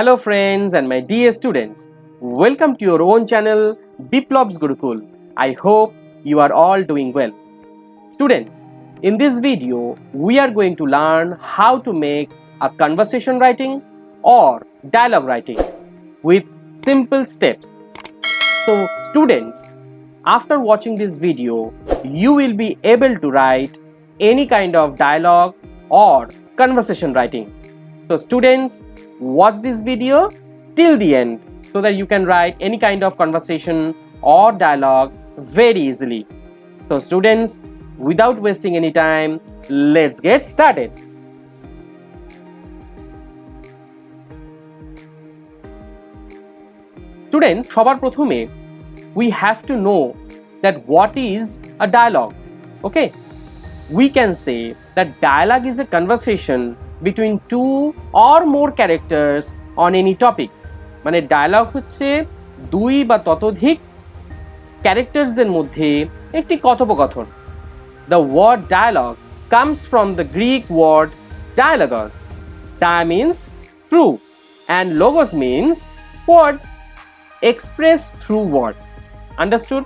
Hello friends and my dear students, welcome to your own channel Biplob's Gurukul. I hope you are all doing well. Students, in this video we are going to learn how to make a conversation writing or dialogue writing with simple steps. So students, after watching this video you will be able to write any kind of dialogue or conversation writing. So students, watch this video till the end so that you can write any kind of conversation or dialogue very easily. So students, without wasting any time, let's get started. Students, সবার প্রথমে we have to know that what is a dialogue. Okay, we can say that dialogue is a conversation between two or more characters on any topic. মানে dialogue হচ্ছে দুই বা ততোধিক ক্যারেক্টার্সদের মধ্যে একটি কথোপকথন। The word dialogue comes from the Greek word dialogos. Dia means true and logos means words expressed through words. Understood?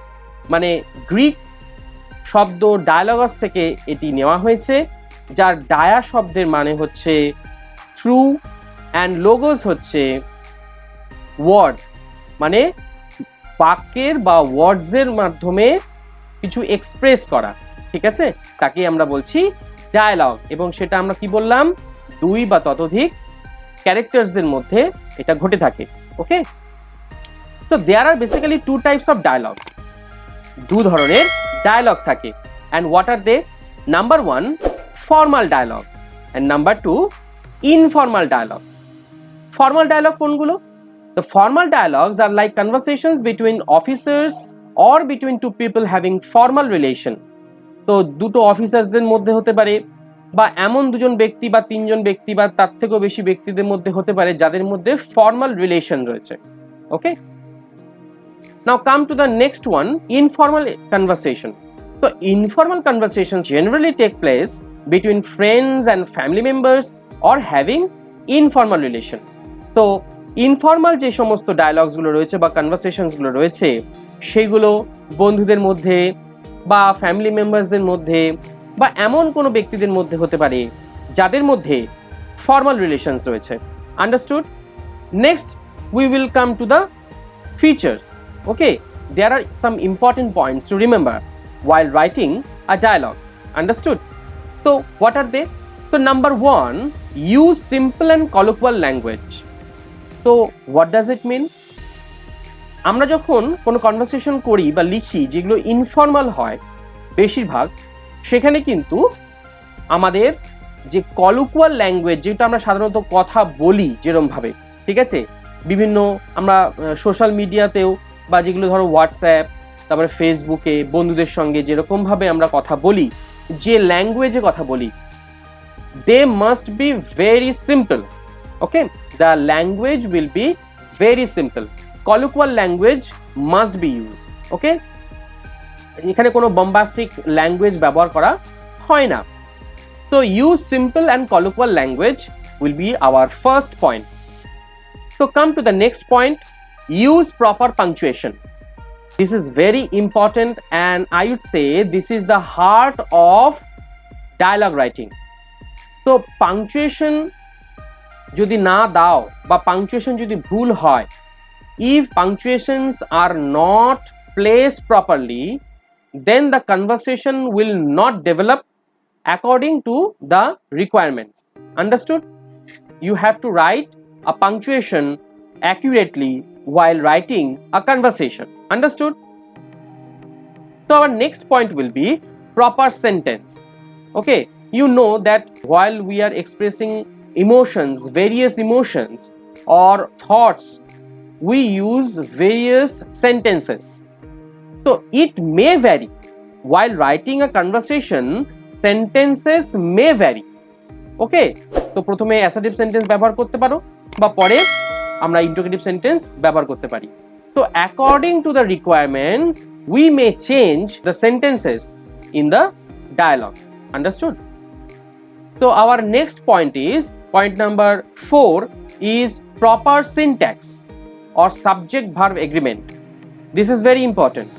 মানে Greek শব্দ ডায়ালগস থেকে এটি নেওয়া হয়েছে, যার ডায়া শব্দের মানে হচ্ছে থ্রু অ্যান্ড লোগোস হচ্ছে ওয়ার্ডস, মানে বাক্যের বা ওয়ার্ডসের মাধ্যমে কিছু এক্সপ্রেস করা। ঠিক আছে, তাকে আমরা বলছি ডায়ালগ, এবং সেটা আমরা কি বললাম, দুই বা ততোধিক ক্যারেক্টার্সদের মধ্যে এটা ঘটে থাকে। ওকে, তো there are basically two types of dialogue. দু ধরনের ডায়ালগ থাকে, and what are they? Number one, formal dialogue and number two, informal dialogue. Formal dialogue কোনগুলো? The formal dialogues are like conversations between officers or between two people having formal relation. তো দুটো অফিসারদের মধ্যে হতে পারে, বা এমন দুজন ব্যক্তি বা তিনজন ব্যক্তি বা তার থেকেও বেশি ব্যক্তিদের মধ্যে হতে পারে যাদের মধ্যে ফর্মাল রিলেশন রয়েছে। Okay, now come to the next one, informal conversation. So informal conversations generally take place between friends and family members or having informal relation. So informal যে সমস্ত ডায়ালগসগুলো রয়েছে বা কনভারসেশনসগুলো রয়েছে সেগুলো বন্ধুদের মধ্যে বা ফ্যামিলি মেম্বার্সদের মধ্যে বা এমন কোনো ব্যক্তিদের মধ্যে হতে পারে যাদের মধ্যে ফর্মাল রিলেশনস রয়েছে। Understood? Next we will come to the features. Okay, there are some important points to remember while writing a dialogue. Understood? So what are they? So number one, use simple and colloquial language. So what does it mean? আমরা যখন কোনো conversation করি বা লিখি যেগুলো informal হয় বেশিরভাগ, সেখানে কিন্তু আমাদের যে কলোকুয়াল ল্যাঙ্গুয়েজ, যেটা আমরা সাধারণত কথা বলি যেরকমভাবে, ঠিক আছে, বিভিন্ন আমরা সোশ্যাল মিডিয়াতেও বা যেগুলো ধরো হোয়াটসঅ্যাপ, তারপরে ফেসবুকে বন্ধুদের সঙ্গে যেরকমভাবে আমরা কথা বলি, যে ল্যাঙ্গুয়েজে কথা বলি, they must be very simple. Okay, the language will be very simple. Colloquial language must be use. Okay, এখানে কোনো বম্বাস্টিক ল্যাঙ্গুয়েজ ব্যবহার করা হয় না। So use simple and colloquial language will be our first point. So come to the next point, use proper punctuation. This is very important and I would say this is the heart of dialogue writing. So punctuation যদি না দাও বা punctuation যদি ভুল হয়, if punctuations are not placed properly, then the conversation will not develop according to the requirements. Understood? You have to write a punctuation accurately while writing a conversation. Understood? So our next point will be proper sentence. Okay, you know that while we are expressing emotions, various emotions or thoughts, we use various sentences. So it may vary. While writing a conversation, sentences may vary. Okay, তো প্রথমে assertive sentence ব্যবহার করতে পারো বা পরে আমরা interrogative sentence ব্যবহার করতে পারি। So according to the requirements, we may change the sentences in the dialogue. Understood? So our next point is, point number 4 is proper syntax or subject verb agreement. This is very important.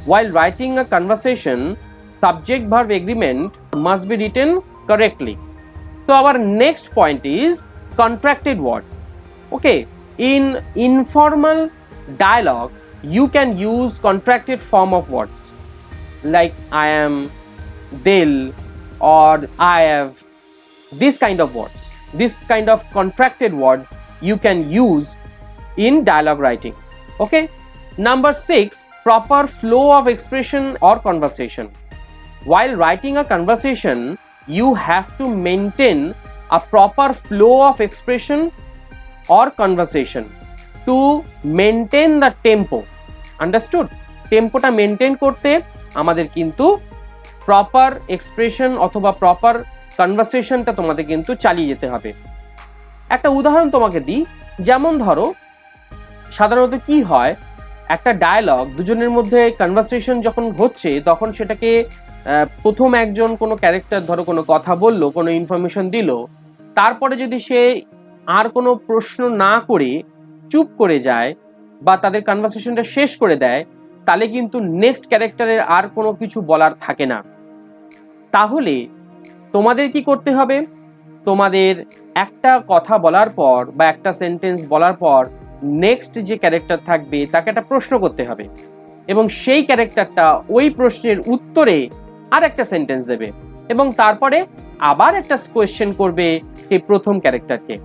While writing a conversation, subject verb agreement must be written correctly. So our next point is contracted words. Okay, in informal dialogue, you can use contracted form of words like I am, they'll, or I have. This kind of words, this kind of contracted words you can use in dialogue writing. Okay. Number 6, proper flow of expression or conversation. While writing a conversation, you have to maintain a proper flow of expression or conversation to maintain the tempo. Understood? টেম্পোটা maintain করতে আমাদের কিন্তু proper expression অথবা proper কনভারসেশনটা তোমাদের কিন্তু চালিয়ে যেতে হবে। একটা উদাহরণ তোমাকে দিই, যেমন ধরো সাধারণত কি হয়, একটা ডায়ালগ দুজনের মধ্যে কনভারসেশন যখন হচ্ছে তখন সেটাকে প্রথম একজন কোনো ক্যারেক্টার ধরো কোনো কথা বলল, কোনো ইনফরমেশন দিল, তারপরে যদি সে আর কোনো প্রশ্ন না করে চুপ করে যায় বা তাদের কনভারসেশনটা শেষ করে দেয়, তাহলে কিন্তু নেক্সট ক্যারেক্টারের আর কোনো কিছু বলার থাকে না। তাহলে তোমাদের কি করতে হবে, তোমাদের একটা কথা বলার পর বা একটা সেন্টেন্স বলার পর নেক্সট যে ক্যারেক্টার থাকবে তাকে একটা প্রশ্ন করতে হবে এবং সেই ক্যারেক্টারটা ওই প্রশ্নের উত্তরে আর একটা সেন্টেন্স দেবে এবং তারপরে আবার একটা কোয়েশ্চেন করবে সেই প্রথম ক্যারেক্টারকে।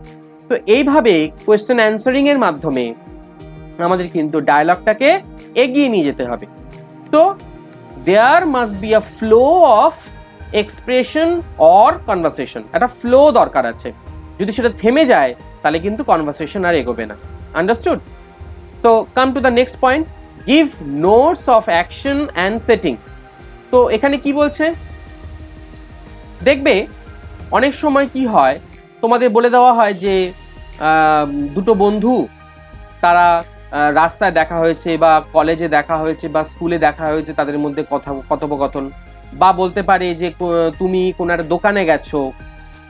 তো এইভাবে কোয়েশ্চেন অ্যান্সারিং এর মাধ্যমে আমাদের কিন্তু ডায়ালগটাকে এগিয়ে নিয়ে যেতে হবে। তো there must be a flow of expression or conversation, একটা ফ্লো দরকার আছে। যদি সেটা থেমে যায় তাহলে কিন্তু কনভারসেশন আর এগোবে না। আন্ডারস্টুড? তো come to the next point, give notes of action and settings. তো এখানে কি বলছে দেখবে, অনেক সময় কি হয়, তোমাদের বলে দেওয়া হয় যে দুটো বন্ধু তারা রাস্তায় দেখা হয়েছে বা কলেজে দেখা হয়েছে বা স্কুলে দেখা হয়েছে, তাদের মধ্যে কথোপকথন, বা বলতে পারে যে তুমি কোন একটা দোকানে গেছো,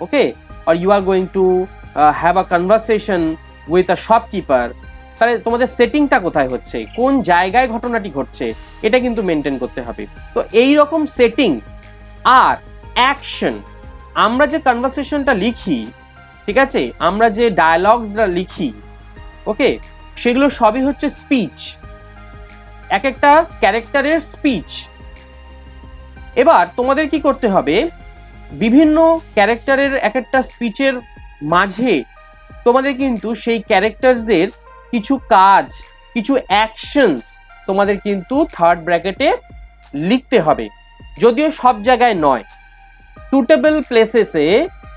okay, are you are going to have a conversation with a shopkeeper. তাহলে তোমাদের সেটিংটা কোথায় হচ্ছে, কোন জায়গায় ঘটনাটি ঘটছে, এটা কিন্তু মেনটেন করতে হবে। তো এই রকম সেটিং আর অ্যাকশন, আমরা যে কনভারসেশনটা লিখি, ঠিক আছে, আমরা যে ডায়ালগসটা লিখি, ওকে, সেগুলো সবই হচ্ছে স্পিচ, এক একটা ক্যারেক্টারের স্পিচ। এবার তোমাদের কি করতে হবে, বিভিন্ন ক্যারেক্টারের এক একটা স্পিচের মাঝে তোমাদের কিন্তু সেই ক্যারেক্টারসদের কিছু কাজ, কিছু অ্যাকশনস তোমাদের কিন্তু থার্ড ব্র্যাকেটে লিখতে হবে, যদিও সব জায়গায় নয়। সুটেবল প্লেসেসে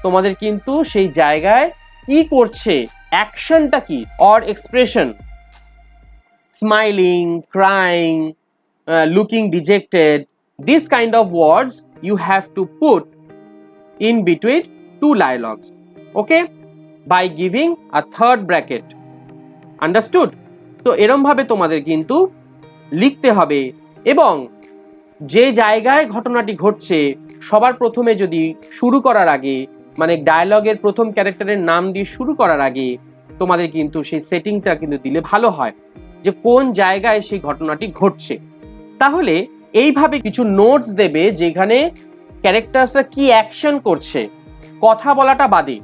তোমাদের কিন্তু সেই জায়গায় কি করছে, অ্যাকশনটা কি, or expression, smiling, crying, looking dejected, this kind of words you have to put in between two dialogues, okay, by giving a third bracket. Understood? তো এরম ভাবে তোমাদের কিন্তু লিখতে হবে এবং যে জায়গায় ঘটনাটি ঘটছে সবার প্রথমে যদি শুরু করার আগে, মানে ডায়ালগের প্রথম ক্যারেক্টারের নাম দিয়ে শুরু করার আগে তোমাদের কিন্তু সেই সেটিংটা কিন্তু দিলে ভালো হয়, যে কোন জায়গায় সেই ঘটনাটি ঘটছে। তাহলে এইভাবে কিছু নোটস দেবে যেখানে ক্যারেক্টারসরা কি অ্যাকশন করছে, কথা বলাটা বাদে,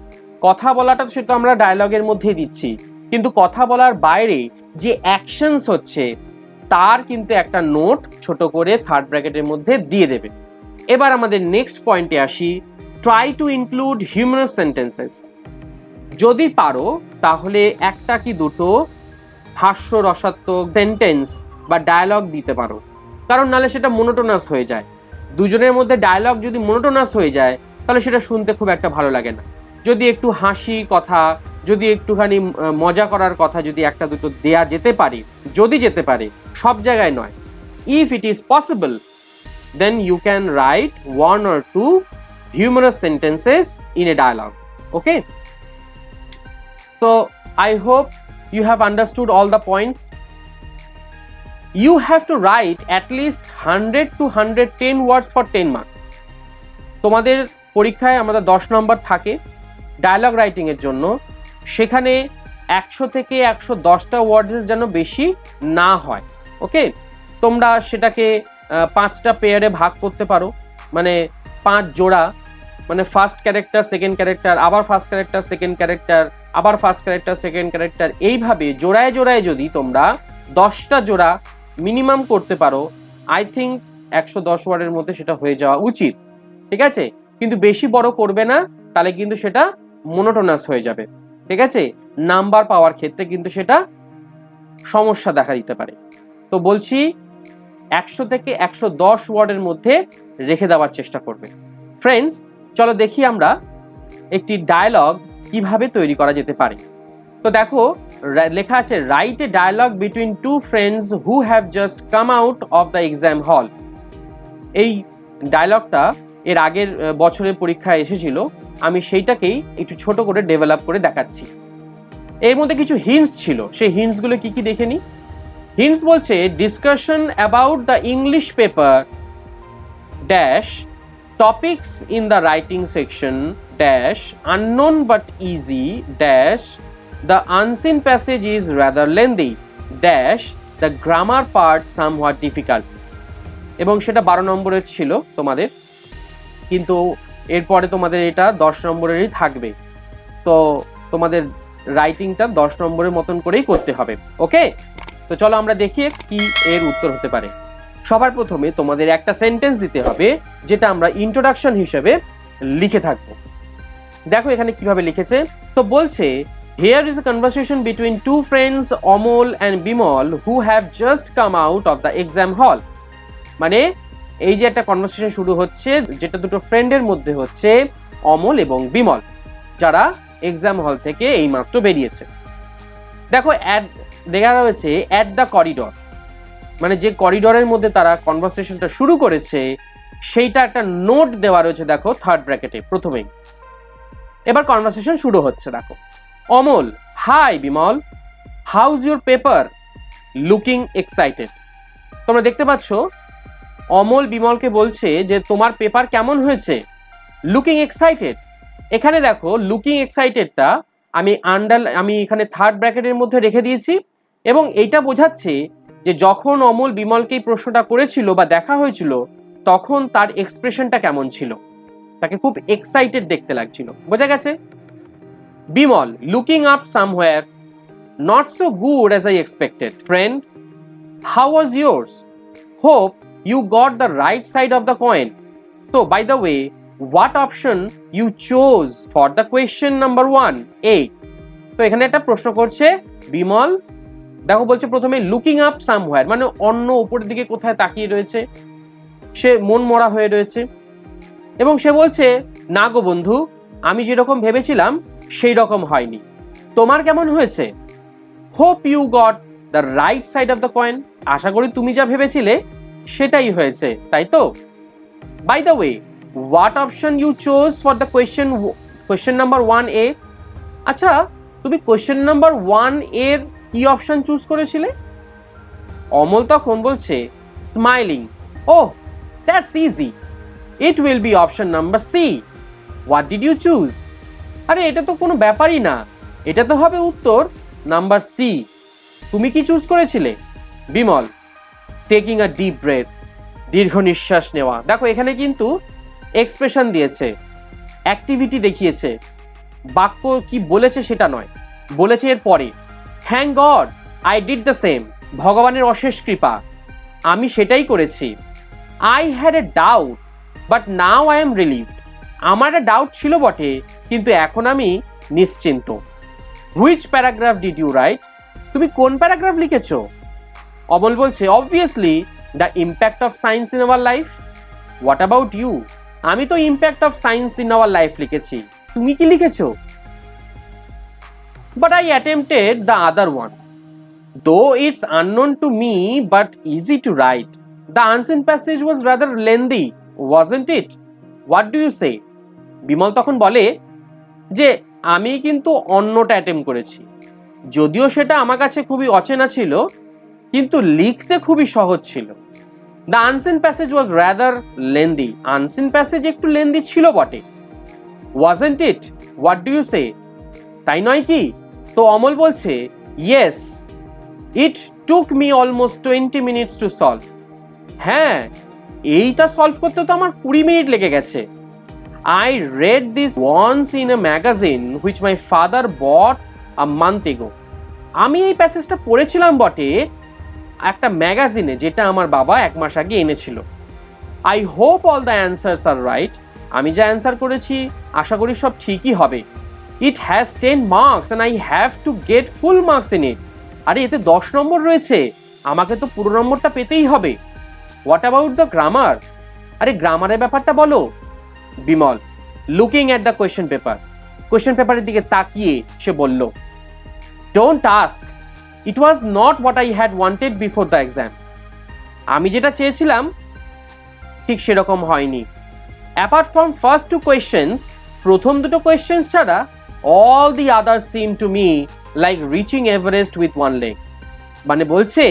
কথা বলাটা সেটা আমরা ডায়ালগের মধ্যেই দিচ্ছি, কিন্তু কথা বলার বাইরে যে অ্যাকশনস হচ্ছে তার কিন্তু একটা নোট ছোট করে থার্ড ব্র্যাকেটের মধ্যে দিয়ে দেবে। এবার আমাদের নেক্সট পয়েন্টে আসি, try to include humorous sentences. যদি পারো তাহলে একটা কি দুটো হাস্যরসাত্মক সেন্টেন্স বা ডায়ালগ দিতে পারো, কারণ নাহলে সেটা মোনোটোনাস হয়ে যায়। দুজনের মধ্যে ডায়ালগ যদি মোনোটোনাস হয়ে যায় তাহলে সেটা শুনতে খুব একটা ভালো লাগে না। যদি একটু হাসি কথা, যদি একটুখানি মজা করার কথা যদি একটা দুটো দেয়া যেতে পারে, যদি যেতে পারে, সব জায়গায় নয়, if it is possible then you can write 1 or 2 humorous sentences in a dialogue. Okay, so I hope you have understood all the points. You have to write at least 100 to 110 words for 10 marks. তোমাদের পরীক্ষায় আমাদের 10 নম্বর থাকে dialogue writing এর জন্য, সেখানে 100 থেকে 110টা ওয়ার্ডস যেন বেশি না হয়। ওকে, তোমরা সেটাকে 5টা পেয়ারে ভাগ করতে পারো, মানে 5 জোড়া, মানে ফার্স্ট ক্যারেক্টার সেকেন্ড ক্যারেক্টার, আবার ফার্স্ট ক্যারেক্টার সেকেন্ড ক্যারেক্টার, আবার ফার্স্ট ক্যারেক্টার সেকেন্ড ক্যারেক্টার, এইভাবে জোড়ায় জোড়ায় যদি তোমরা 10টা জোড়া মিনিমাম করতে পারো, আই থিঙ্ক 110 ওয়ার্ডের মধ্যে সেটা হয়ে যাওয়া উচিত। ঠিক আছে, কিন্তু বেশি বড় করবে না, তাহলে কিন্তু সেটা মোনোটোনাস হয়ে যাবে। ঠিক আছে, নাম্বার পাওয়ার ক্ষেত্রে কিন্তু সেটা সমস্যা দেখা দিতে পারে। তো বলছি 100 থেকে 110 ওয়ার্ডের মধ্যে রেখে দেওয়ার চেষ্টা করবে। ফ্রেন্ডস, চলো দেখি আমরা একটি ডায়লগ কিভাবে তৈরি করা যেতে পারে। তো দেখো লেখা আছে, write a dialogue between two friends who have just come out of the exam hall. এই ডায়লগটা এর আগের বছরের পরীক্ষায় এসেছিল, আমি সেইটাকেই একটু ছোট করে ডেভেলপ করে দেখাচ্ছি। এর মধ্যে কিছু হিন্টস ছিল, সেই হিন্টসগুলো কি কি দেখে নি। হিন্টস বলছে, discussion about the English paper dash topics in the writing section dash unknown but easy dash the unseen passage is rather lengthy dash the grammar part somewhat difficult। এবং সেটা 12 নম্বরের ছিল তোমাদের, কিন্তু এরপরে তোমাদের এটা 10 নম্বরেরই থাকবে। তো তোমাদের রাইটিংটা 10 নম্বরের মতন করেই করতে হবে। ওকে, তো চলো আমরা দেখি কি এর উত্তর হতে পারে। সবার প্রথমে তোমাদের একটা সেন্টেন্স দিতে হবে, যেটা আমরা ইন্ট্রোডাকশন হিসেবে লিখে থাকবো। দেখো এখানে কিভাবে লিখেছে। তো বলছে, here is a conversation between two friends Amal and Bimal who have just come out of the exam hall. মানে এই যে একটা কনভারসেশন শুরু হচ্ছে, যেটা দুটো ফ্রেন্ডের মধ্যে হচ্ছে, অমল এবং বিমল, যারা এক্সাম হল থেকে এইমাত্র বেরিয়েছে। দেখো অ্যাট দেখা রয়েছে অ্যাট দ্য করিডর, মানে যে করিডরের মধ্যে তারা কনভারসেশনটা শুরু করেছে সেইটা একটা নোট দেওয়া রয়েছে, দেখো থার্ড ব্র্যাকেটে প্রথমেই। এবার কনভারসেশন শুরু হচ্ছে। দেখো, Amal, hi Bimal, how's your paper, looking excited. তোমরা দেখতে পাচ্ছ অমল বিমলকে বলছে যে তোমার পেপার কেমন হয়েছে, লুকিং এক্সাইটেড। এখানে দেখো লুকিং এক্সাইটেডটা আমি এখানে থার্ড ব্র্যাকেটের মধ্যে রেখে দিয়েছি, এবং এইটা বোঝাচ্ছে যে যখন অমল বিমলকে এই প্রশ্নটা করেছিল বা দেখা হয়েছিল, তখন তার এক্সপ্রেশনটা কেমন ছিল, তাকে খুব এক্সাইটেড দেখতে লাগছিল। বোঝা গেছে। Bimal, looking up somewhere, not so good as I expected. Friend, how was yours? Hope you got the right side of the coin. So by the way, what option you chose for the question number 1A? তো এখানে একটা প্রশ্ন করছে বিমল। দেখো বলছে প্রথমে looking up somewhere, মানে অন্য উপরের দিকে কোথায় তাকিয়ে রয়েছে, সে মন মরা হয়ে রয়েছে, এবং সে বলছে, না গো বন্ধু, আমি যেরকম ভেবেছিলাম সেই রকম হয়নি। তোমার কেমন হয়েছে? Hope you got the right side of the coin. আশা করি তুমি যা ভেবেছিলে সেটাই হয়েছে, তাই তো? By the way, what option you chose for the question number 1A? আচ্ছা, তুমি কোয়েশ্চেন নাম্বার 1 এর কি অপশন চুজ করেছিলে? অমল তখন বলছে, smiling, oh that's easy, it will be option number C। What did you choose? আরে এটা তো কোনো ব্যাপারই না, এটা তো হবে উত্তর নাম্বার C। তুমি কি চুজ করেছিলে? Bimal, taking a deep breadth, দীর্ঘ নিঃশ্বাস নেওয়া। দেখো এখানে কিন্তু এক্সপ্রেশন দিয়েছে, অ্যাক্টিভিটি দেখিয়েছে, বাক্য কি বলেছে সেটা নয়, বলেছে এর পরে, thank god I did the same, ভগবানের অশেষ কৃপা, আমি সেটাই করেছি। I had a doubt but now I am relieved, আমার একটা ডাউট ছিল বটে, কিন্তু এখন আমি নিশ্চিন্ত। Which paragraph did you write? তুমি কোন প্যারাগ্রাফ লিখেছো? অমল বলছে, obviously the impact of science in our life. What about you? আমি তো impact of science in our life লিখেছি, তুমি কি লিখেছো? But I attempted the other one, though it's unknown to me but easy to write. The unseen passage was rather lengthy, wasn't it? What do you say? Bimal তখন বলে যে আমি কিন্তু অন্যটা অ্যাটেম্প করেছি, যদিও সেটা আমার কাছে খুবই অচেনা ছিল, কিন্তু লিখতে খুবই সহজ ছিল। The unseen passage was rather lengthy, unseen passage একটু লেন্দি ছিল বটে। Wasn't it? What do you say? তাই নয় কি? তো অমল বলছে yes it took me almost 20 minutes to solve. হ্যাঁ, এইটা সলভ করতে তো আমার 20 মিনিট লেগে গেছে। I read this once in a magazine which my father bought a month ago. আমি এই প্যাসেজটা পড়েছিলাম বটে একটা ম্যাগাজিনে, যেটা আমার বাবা 1 মাস আগে এনেছিল। I hope all the answers are right. আমি যা অ্যান্সার করেছি আশা করি সব ঠিকই হবে। It has 10 marks and I have to get full marks in it. আরে এতে 10 নম্বর রয়েছে, আমাকে তো পুরো নম্বরটা পেতেই হবে। What about the grammar? আরে গ্রামারের ব্যাপারটা বলো। Bimal looking at the question paper, question পেপারের দিকে তাকিয়ে সে বলল, don't ask, it was not what I had wanted before the exam. আমি যেটা চেয়েছিলাম ঠিক সেরকম হয়নি। অ্যাপার্ট ফ্রম ফার্স্ট 2 কোয়েশ্চেন্স, প্রথম দুটো কোয়েশ্চেন্স ছাড়া all the others seem to me like reaching Everest with 1 leg। মানে বলছে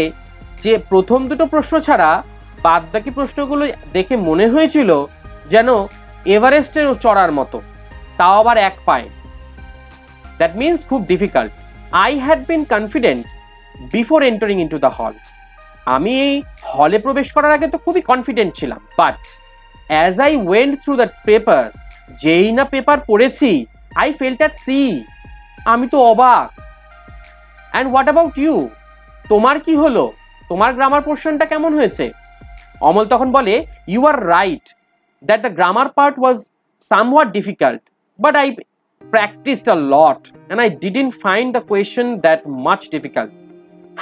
যে প্রথম দুটো প্রশ্ন ছাড়া বাদ বাকি প্রশ্নগুলো দেখে মনে হয়েছিল যেন এভারেস্টের চড়ার মতো, তাও আবার 1 পায়ে। দ্যাট মিনস খুব difficult. I had been confident before entering into the hall. আমি এই হলে প্রবেশ করার আগে তো খুবই কনফিডেন্ট ছিলাম, but as I went through the paper, যেই না পেপার পড়েছি, আই ফেল্ট অ্যাট সি, আমি তো অবাক। অ্যান্ড হোয়াট অ্যাবাউট ইউ, তোমার কি হলো, তোমার গ্রামার পোর্শনটা কেমন হয়েছে? অমল তখন বলে, you are right that the grammar part was somewhat difficult, but I practiced a lot and I didn't find the question that much difficult.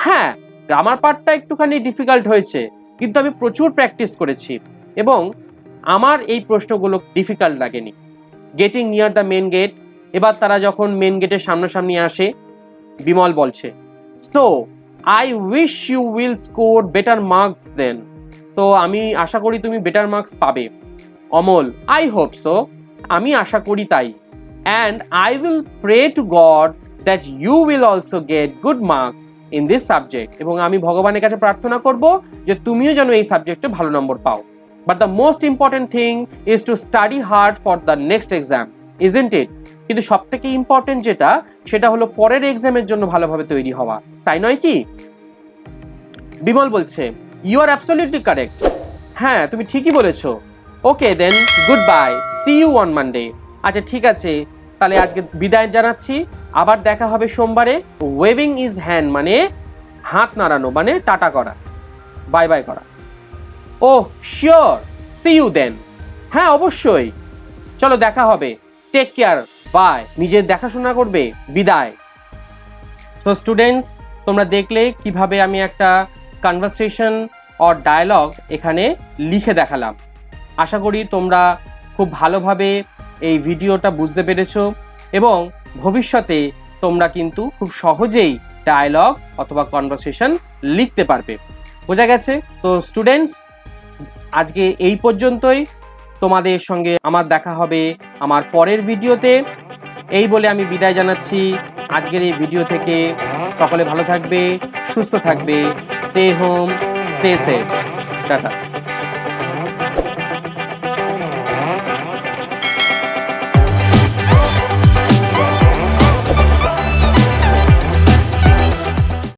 হ্যাঁ, গ্রামার পার্টটা একটুখানি ডিফিকাল্ট হয়েছে, কিন্তু আমি প্রচুর প্র্যাকটিস করেছি এবং আমার এই প্রশ্নগুলো ডিফিকাল্ট লাগেনি। Getting near the main gate, এবার তারা যখন মেন গেটের সামনাসামনি আসে, বিমল বলছে, so I wish you will score better marks then. তো আমি আশা করি তুমি বেটার মার্কস পাবে। অমল, আই হোপ সো, আমি আশা করি তাই। And I will pray to god that you will also get good marks in this subject. এবং আমি ভগবানের কাছে প্রার্থনা করব যে তুমিও যেন এই সাবজেক্টে ভালো নম্বর পাও। But the most important thing is to study hard for the next exam, isn't it? কিন্তু সব থেকে ইম্পর্টেন্ট যেটা, সেটা হলো পরের এক্সামের জন্য ভালোভাবে তৈরি হওয়া, তাই নয় কি? বিমল বলছে, ইউ আর অ্যাবসলিউটলি কারেক্ট। হ্যাঁ, তুমি ঠিকই বলেছো। Okay then, good bye, see you on Monday. আচ্ছা ঠিক আছে, তাহলে আজকে বিদায় জানাচ্ছি, আবার দেখা হবে সোমবারে। ওয়েভিং ইজ হ্যান্ড মানে হাত নাড়ানো, মানে টাটা করা, বাই বাই করা। ও শিওর, সি ইউ দেন। হ্যাঁ অবশ্যই, চলো দেখা হবে, টেক কেয়ার, বাই, নিজের দেখাশোনা করবে, বিদায়। সো স্টুডেন্টস, তোমরা দেখলে কিভাবে আমি একটা কনভারসেশন অর ডায়ালগ এখানে লিখে দেখালাম। আশা করি তোমরা খুব ভালোভাবে এই ভিডিওটা বুঝতে পেরেছো এবং ভবিষ্যতে তোমরা কিন্তু খুব সহজেই ডায়ালগ অথবা কনভারসেশন লিখতে পারবে। বোঝা গেছে? তো স্টুডেন্টস, আজকে এই পর্যন্তই। তোমাদের সঙ্গে আমার দেখা হবে আমার পরের ভিডিওতে। এই বলে আমি বিদায় জানাচ্ছি আজকের এই ভিডিও থেকে। সকলে ভালো থাকবে, সুস্থ থাকবে, stay home, stay safe, tata.